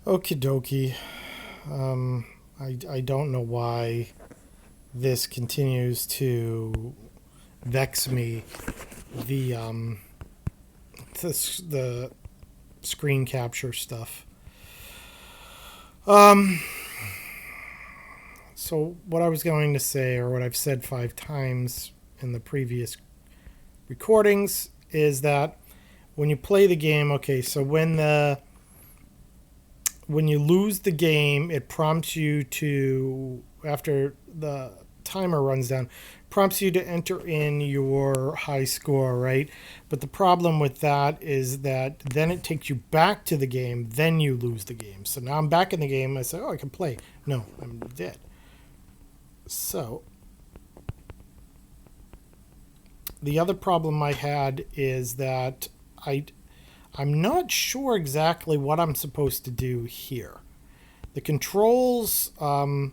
Okie dokie. I don't know why this continues to vex me. The the screen capture stuff. Um, so what I was going to say, or what I've said 5 times in the previous recordings, is that when you play the game, okay, so when you lose the game, it prompts you to, after the timer runs down, prompts you to enter in your high score, right? But the problem with that is that then it takes you back to the game, then you lose the game. So now I'm back in the game. I say, oh, I can play. No, I'm dead. So the other problem I had is that I'm not sure exactly what I'm supposed to do here. The controls are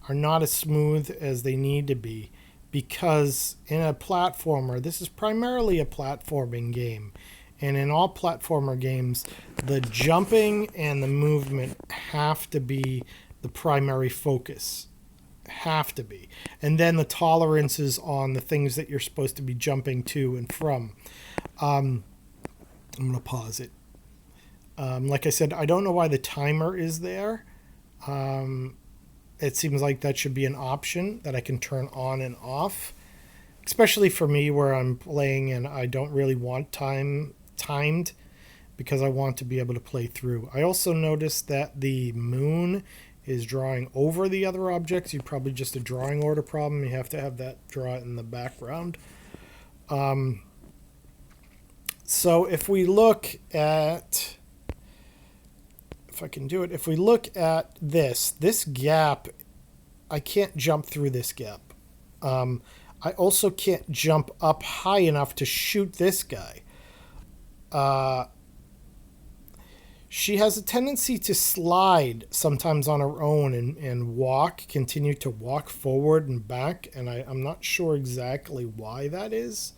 not as smooth as they need to be because in a platformer, this is primarily a platforming game. And in all platformer games, the jumping and the movement have to be the primary focus. Have to be. And then the tolerances on the things that you're supposed to be jumping to and from. I'm going to pause it. Like I said, I don't know why the timer is there. It seems like that should be an option that I can turn on and off, especially for me where I'm playing and I don't really want timed because I want to be able to play through. I also noticed that the moon is drawing over the other objects. You probably just a drawing order problem. You have to have that draw in the background. So if we look at, if I can do it, if we look at this gap, I can't jump through this gap. I also can't jump up high enough to shoot this guy. She has a tendency to slide sometimes on her own and continue to walk forward and back, and I'm not sure exactly why that is.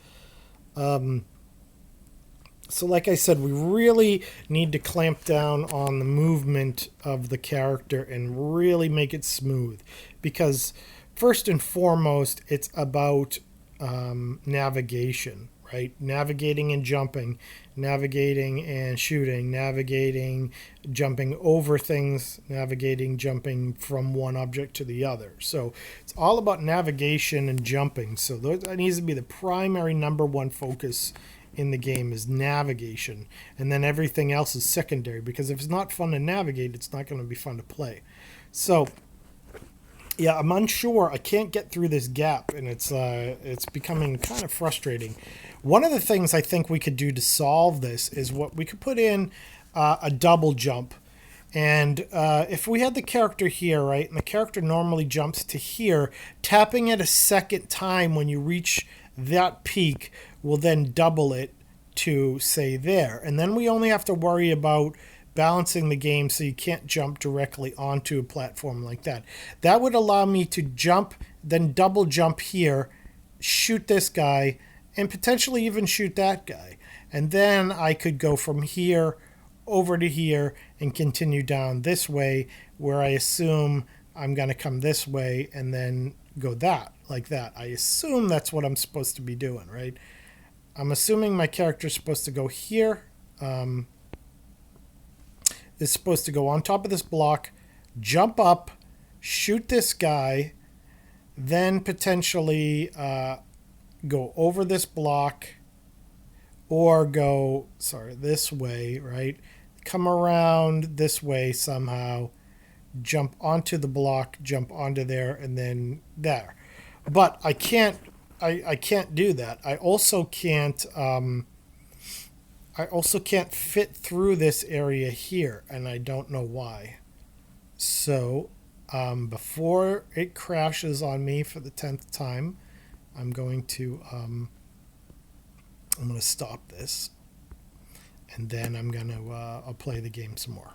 So like I said, we really need to clamp down on the movement of the character and really make it smooth. Because first and foremost, it's about navigation, right? Navigating and jumping, navigating and shooting, navigating, jumping over things, navigating, jumping from one object to the other. So it's all about navigation and jumping. So that needs to be the primary number one focus in the game is navigation, and then everything else is secondary, because if it's not fun to navigate, it's not going to be fun to play. So yeah, I'm unsure. I can't get through this gap, and it's becoming kind of frustrating. One of the things I think we could do to solve this is what we could put in a double jump. And if we had the character here, right, and the character normally jumps to here, tapping it a second time when you reach that peak will then double it to, say, there. And then we only have to worry about balancing the game so you can't jump directly onto a platform like that. That would allow me to jump, then double jump here, shoot this guy, and potentially even shoot that guy. And then I could go from here over to here and continue down this way, where I assume I'm going to come this way and then go that, like that. I assume that's what I'm supposed to be doing, right? I'm assuming my character's supposed to go here. Is supposed to go on top of this block, jump up, shoot this guy, then potentially go over this block, or go, this way, right? Come around this way somehow, jump onto the block, jump onto there, and then there. But I can't do that. I also can't fit through this area here, and I don't know why. So before it crashes on me for the 10th time, I'm going to stop this, and then I'll play the game some more.